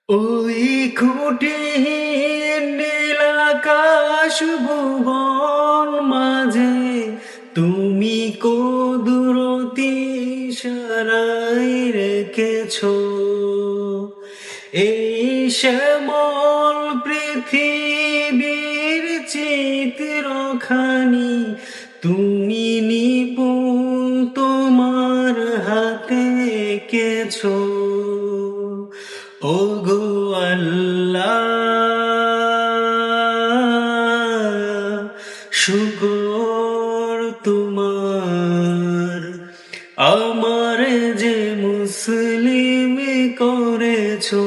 ওই খুঁটিহীন নীল আকাশ ভুবন মাঝে তুমি কুদরতি ইশারায় রেখেছ এই শ্যামল পৃথিবীর চিত্রখানি তুমি নিপুণ তোমার হাতে এঁকেছো। ওগো আল্লাহ, শুকর তোমার, আমার যে মুসলিম করেছো।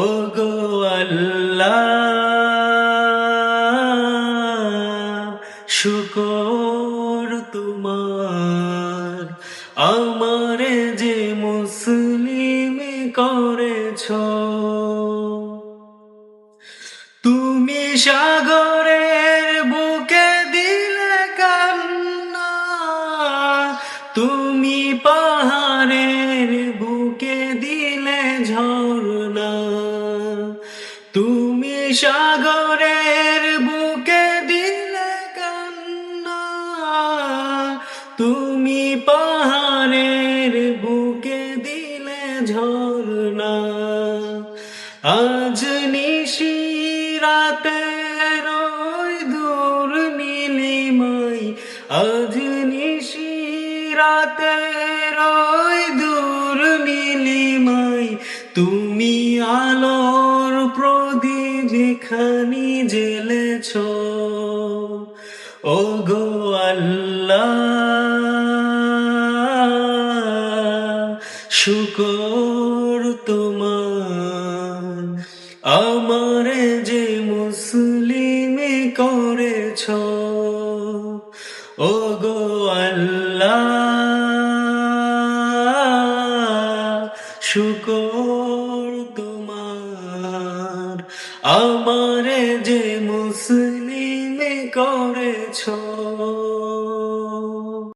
ওগো আল্লাহ, শুকর তোমার, আমার যে মুসলিম করেছো। তুমি সাগরের বুকে দিলে কান্না, তুমি পাহাড়ের বুকে দিলে ঝর্ণা, তুমি সাগরের বুকে দিলে কান্না, তুমি পাহাড়ের বুকে দিলে ঝর্ণা। আজ নিশি রাতের ওই দূর নীলিমায়, আজ নিশি রাতের ওই দূর নীলিমায়, তুমি আলোর প্রদীপ খানি জ্বেলেছ। ওগো আল্লাহ, শুকর তোমার, আমার যে মুসলিম করেছ। ওগো আল্লাহ, শুকর তোমার, আমার যে মুসলিম করেছ।